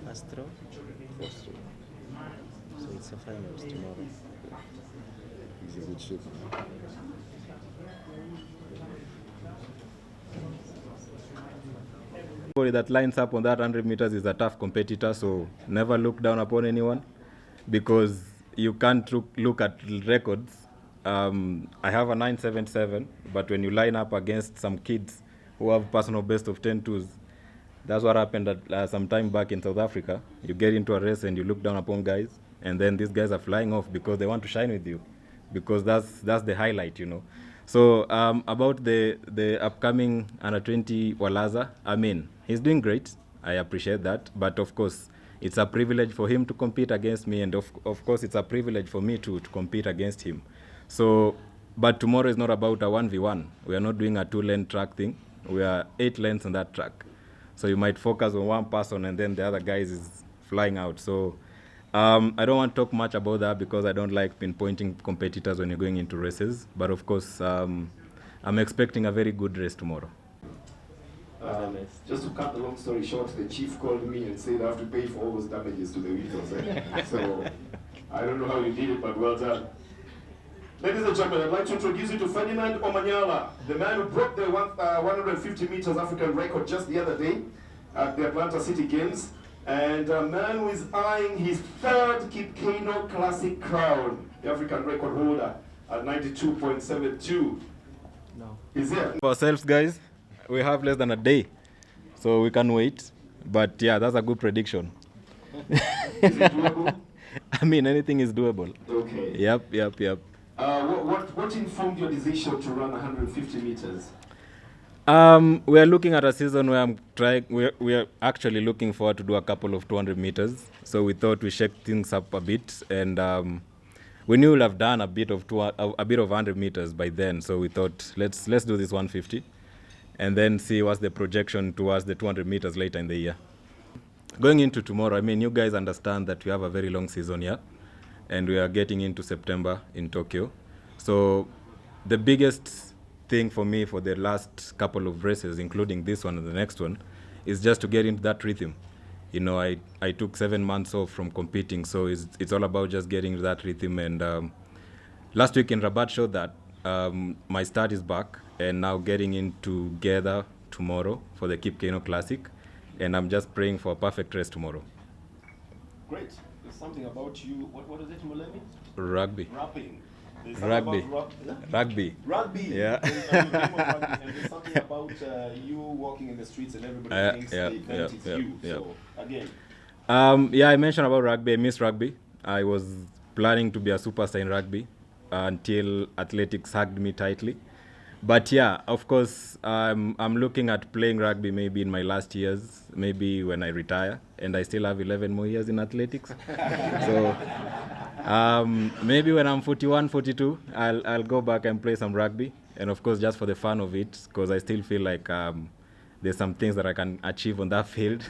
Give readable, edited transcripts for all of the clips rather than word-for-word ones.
Astro, Astro. So it's a finals tomorrow. He's a good shape. Anybody that lines up on that 100 meters is a tough competitor, so never look down upon anyone because you can't look at records. I have a 977, but when you line up against some kids who have personal best of 10.2s, that's what happened at, some time back in South Africa. You get into a race and you look down upon guys, and then these guys are flying off because they want to shine with you, because that's the highlight, you know. So about the upcoming under 20 Walaza, I mean, he's doing great. I appreciate that, but of course, it's a privilege for him to compete against me, and of course, it's a privilege for me to compete against him. So, but tomorrow is not about a 1v1. We are not doing a 2-lane track thing. We are 8 lanes on that track. So you might focus on one person and then the other guys is flying out. So I don't want to talk much about that because I don't like pinpointing competitors when you're going into races. But of course, I'm expecting a very good race tomorrow. Just to cut the long story short, the chief called me and said I have to pay for all those damages to the vehicles. So I don't know how you did it, but well done. Ladies and gentlemen, I'd like to introduce you to Ferdinand Omanyala, the man who broke the 150 meters African record just the other day at the Atlanta City Games, and a man who is eyeing his third Kip Keino Classic crown, the African record holder at 92.72. No. He's here. For ourselves, guys, we have less than a day, so we can wait. But yeah, that's a good prediction. Is it doable? I mean, anything is doable. Okay. Yep. What informed your decision to run 150 meters? We are looking at a season where we are actually looking forward to do a couple of 200 meters. So we thought we shake things up a bit, and we knew we'll have done a bit of 100 meters by then. So we thought let's do this 150, and then see what's the projection towards the 200 meters later in the year. Going into tomorrow, I mean, you guys understand that we have a very long season here, and we are getting into September in Tokyo. So the biggest thing for me for the last couple of races, including this one and the next one, is just to get into that rhythm. You know, I took 7 months off from competing, so it's all about just getting into that rhythm. And last week in Rabat showed that my start is back, and now getting into together tomorrow for the Kip Keino Classic, and I'm just praying for a perfect race tomorrow. Great. There's something about you. What is it, Mulemi? Rugby. Rapping. There's Rugby. About Rugby. Rugby. Yeah. There's a game of rugby, and there's something about you walking in the streets and everybody thinks the event is you. So again. Yeah, I mentioned about rugby. I miss rugby. I was planning to be a superstar in rugby until athletics hugged me tightly. But yeah, of course, I'm looking at playing rugby maybe in my last years, maybe when I retire, and I still have 11 more years in athletics. So maybe when I'm 41, 42, I'll go back and play some rugby, and of course, just for the fun of it, because I still feel like there's some things that I can achieve on that field.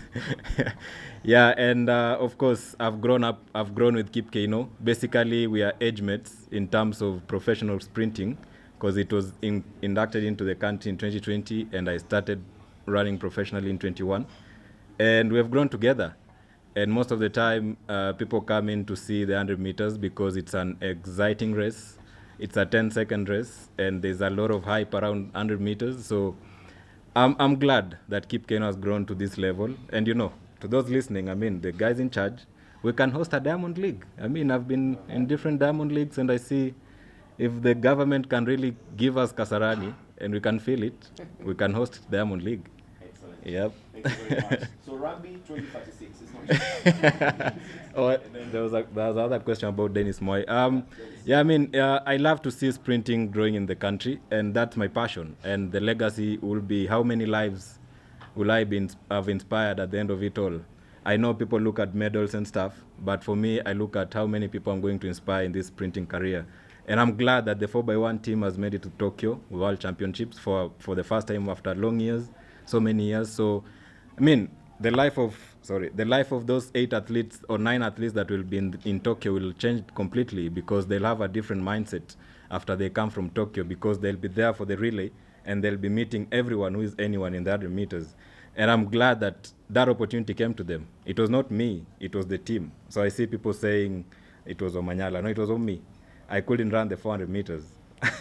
Yeah, and of course, I've grown with Kip Keino. Basically, we are age mates in terms of professional sprinting, because it was inducted into the country in 2020, and I started running professionally in 21. And we have grown together. And most of the time, people come in to see the 100 meters because it's an exciting race. It's a 10-second race, and there's a lot of hype around 100 meters. So I'm glad that Kip Keino has grown to this level. And you know, to those listening, I mean, the guys in charge, we can host a Diamond League. I mean, I've been in different Diamond Leagues, and I see if the government can really give us Kasarani and we can feel it, we can host Diamond League. Excellent. Yep. Thank you very much. So rugby 2036 is not Oh, there was another question about Dennis Moy. Yeah, I mean, I love to see sprinting growing in the country, and that's my passion. And the legacy will be how many lives will I have inspired at the end of it all. I know people look at medals and stuff, but for me, I look at how many people I'm going to inspire in this sprinting career. And I'm glad that the 4x1 team has made it to Tokyo World Championships for the first time after long years, so many years. So, I mean, the life of those 8 athletes or 9 athletes that will be in Tokyo will change completely, because they'll have a different mindset after they come from Tokyo, because they'll be there for the relay and they'll be meeting everyone who is anyone in the 100 meters. And I'm glad that that opportunity came to them. It was not me, it was the team. So I see people saying it was Omanyala. No, it was on me. I couldn't run the 400 meters.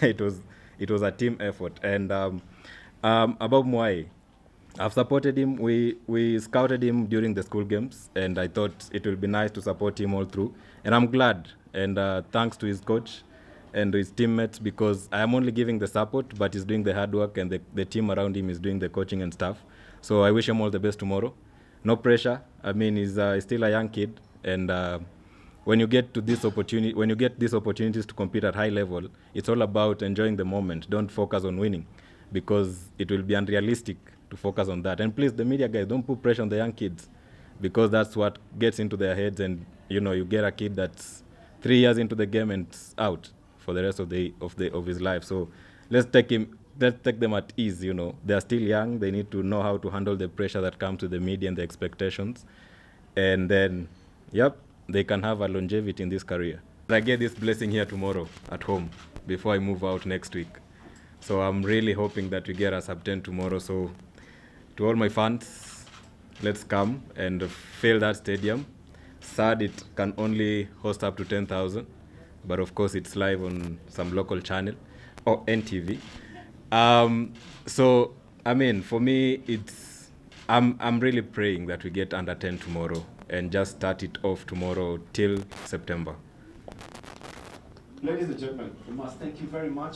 it was a team effort. And about Mwai, I've supported him. We scouted him during the school games, and I thought it will be nice to support him all through. And I'm glad, and thanks to his coach and his teammates, because I am only giving the support, but he's doing the hard work, and the team around him is doing the coaching and stuff. So I wish him all the best tomorrow. No pressure. I mean, he's still a young kid, and when you get these opportunities to compete at high level, it's all about enjoying the moment. Don't focus on winning, because it will be unrealistic to focus on that. And please, the media guys, don't put pressure on the young kids, because that's what gets into their heads. And you get a kid that's 3 years into the game and it's out for the rest of his life. So let's take them at ease. They're still young. They need to know how to handle the pressure that comes to the media and the expectations. And then, they can have a longevity in this career. I get this blessing here tomorrow at home before I move out next week. So I'm really hoping that we get a sub 10 tomorrow. So to all my fans, let's come and fill that stadium. Sad it can only host up to 10,000, but of course it's live on some local channel or NTV. So I mean, for me, I'm really praying that we get under 10 tomorrow and just start it off tomorrow till September. Ladies and gentlemen, we must thank you very much.